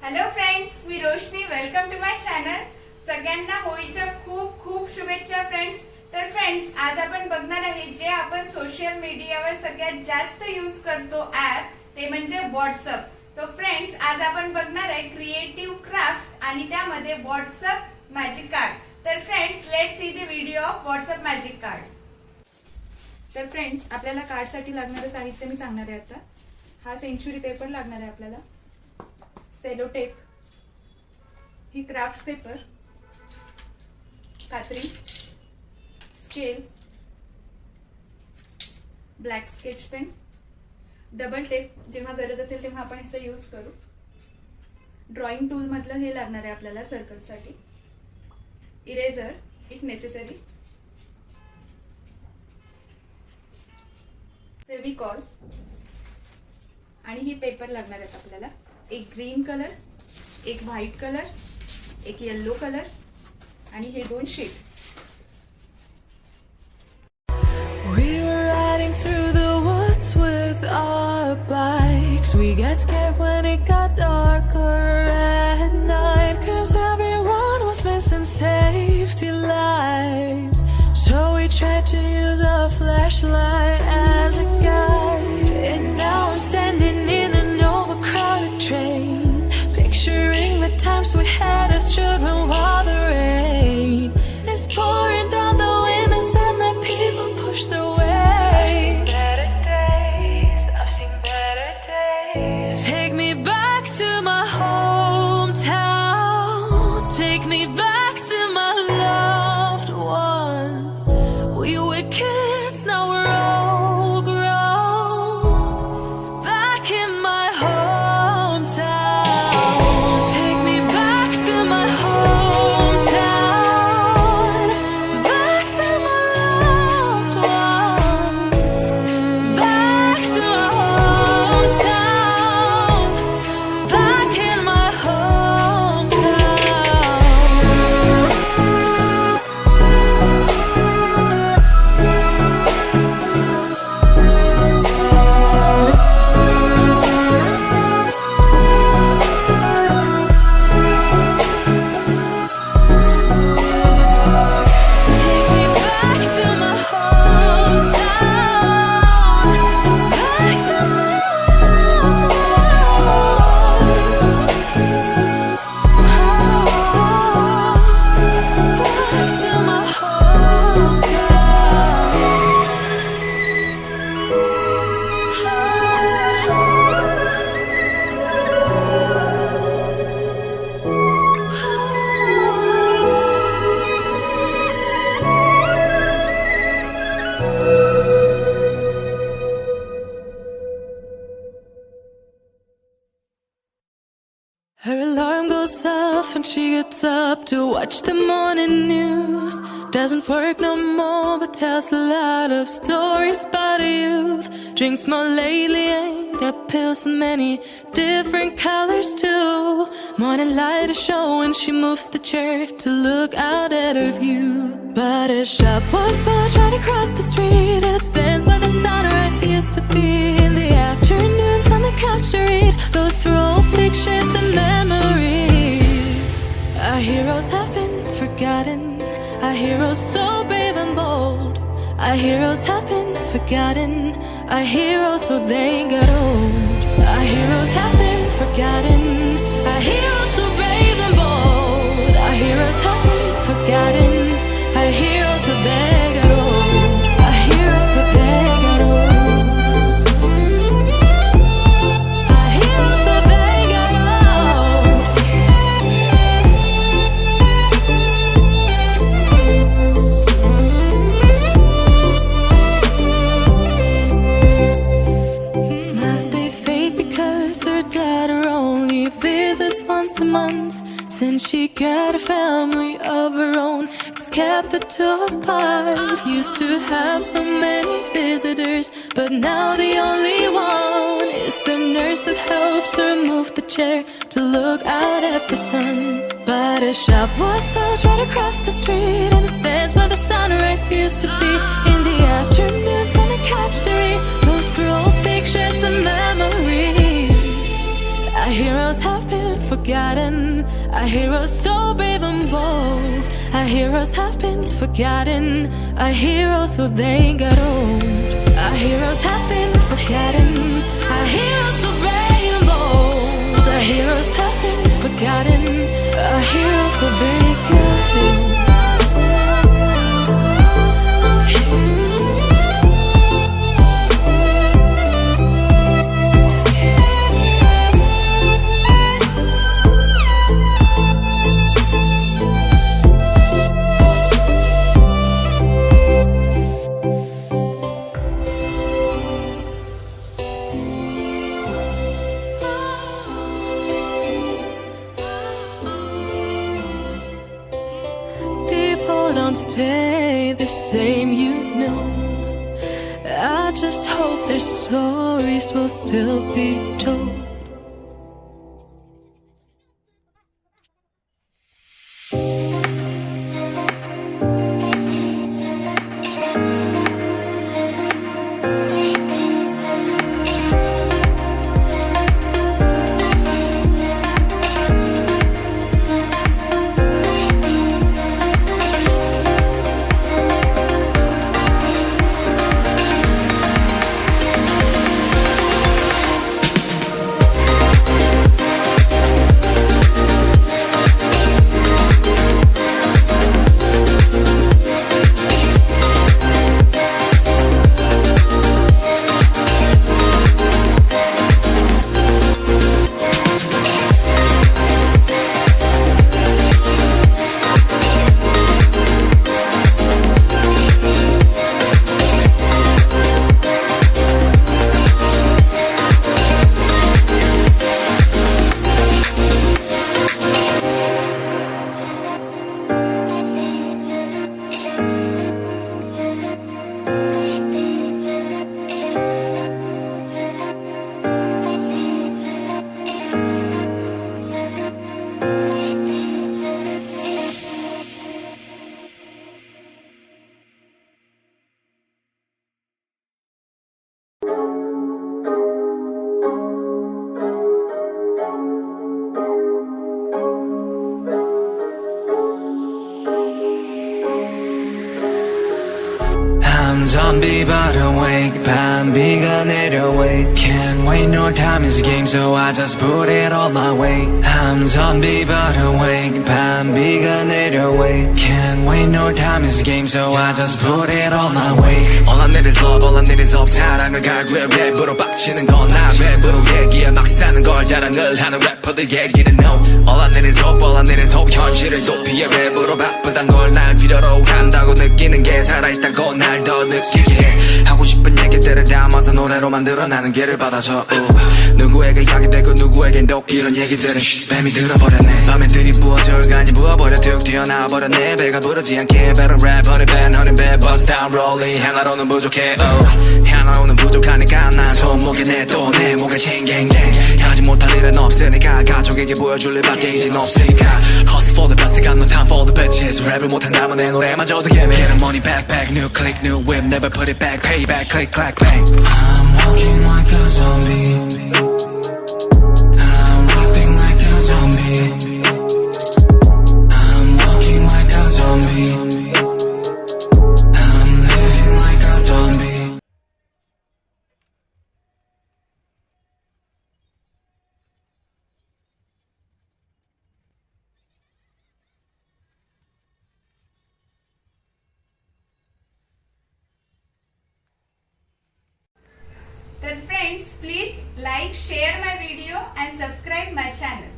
Hello friends, मी Roshni. Welcome to my channel. सगळ्यांना होळीच्या खूप खूप शुभेच्छा फ्रेंड्स. तर फ्रेंड्स, आज आपण बघणार आहे जे आपण सोशल मीडियावर सगळ्यात जास्त यूज करतो ॲप, ते म्हणजे व्हॉट्सअप. तो फ्रेंड्स, आज आपण बघणार आहे क्रिएटिव्ह क्राफ्ट आणि त्यामध्ये व्हॉट्सअप मॅजिक कार्ड. तर friends, let's see the video off WhatsApp magic card. तर फ्रेंड्स, आपल्याला कार्डसाठी लागणारं साहित्य मी सांगणार आहे आता. हा सेंचुरी पेपर लागणार आहे आपल्याला, सेलो टेप, ही क्राफ्ट पेपर, कात्री, scale, black sketch pen, double tape, जेव्हा गरज असेल तेव्हा आपण ह्याचा यूज करू. ड्रॉइंग टूल मधलं हे लागणार आहे आपल्याला सर्कलसाठी. इरेझर इफ नेसेसरी, फेविकॉल आणि ही पेपर लागणार आहेत आपल्याला. एक ग्रीन कलर, एक व्हाईट कलर, एक येलो कलर आणि हे दोन shade. We were riding through the woods with our bikes. We got scared when it got darker at night, 'cause everyone was missing safety lights. So we tried to use a flashlight as a guide. And now I'm standing in an overcrowded train, picturing the times we had as children while the rain is pouring down the windows and the people push their way. I've seen better days. Take me back to my hometown. Take me back to my loved ones. We were kids, now we're all grown. Back in my hometown. Take me back to my hometown. Back to my loved ones. Back to my hometown. Back in my hometown. Take me back to my hometown. Back to my ones. Back to my Her alarm goes off and she gets up to watch the morning news. Doesn't work no more but tells a lot of stories about her youth. Drinks more lately, ain't got pills in many different colors too. Morning light is showing, she moves the chair to look out at her view. But her shop was built right across the street, and it stands where the sunrise used to be. In the afternoons on the couch to read, goes through old pictures and memories. Our heroes have been forgotten, our heroes so brave and bold. Our heroes have been forgotten, our heroes so they got old. Our heroes have been forgotten, our heroes so brave and bold. Our heroes have been forgotten, our heroes so they got old. Our heroes so they got old. Our heroes so they got old. Smiles they fade because her daughter only visits once a month. Since she got a family of her own, it's kept the two apart. Used to have so many visitors, but now the only one is the nurse that helps her move the chair to look out at the sun. But her shop was built right across the street, and it stands where the sunrise used to be. In the afternoons on the couch to read, goes through old pictures and memories. Our heroes have been forgotten. forgotten. Our heroes so brave and bold. Our heroes have been forgotten. Our heroes so they got old. Our heroes have been forgotten. Our heroes so brave and bold. Our heroes have been forgotten. Our heroes so they got old. People don't stay the same, you know. I just hope their stories will still be told. I'm zombie but awake 밤비가 내려 wait Can't wait no time is a game so I just put it all my way I'm zombie but awake 밤비가 내려 wait Can't wait no time is a game so I just put it all my way All I need is love all I need is hope 사랑을 갈구해 랩으로 빡치는 건 나 랩으로 얘기해 막 사는 걸 자랑을 하는 래퍼들 얘기는 no All I need is hope all I need is hope 현실을 도피해 랩으로 바쁘단 걸 날 필요로 한다고 느끼는 게 살아있다고 날 더 느끼게 해 하고 싶은 얘기들을 담아서 노래로 만들어 나는 길을 받아줘 누구에게 약이 되고 누구에겐 독 이런 얘기들은 뱀이 들어버렸네 밤에 들이부어져 간이 부어버려 툭 튀어나와버렸네 배가 부르지 않게 better rap honey bad honey bad bust down rolling 하나로는 부족해 하나로는 부족하니까 난 손목에 내 또 내 목에 싱갱갱 하지 못할 일은 없으니까 가족에게 보여줄 일밖에 이젠 없으니까 Hustle for the best got no time for the bitches 랩을 못한다면 내 노래마저도 예매 Get the money back back new click new whip never put it back payback click clack bang I'm walking like a zombie I'm rapping like a zombie I'm walking like a zombie I'm living like a zombie तर friends please like, share my video and subscribe my channel.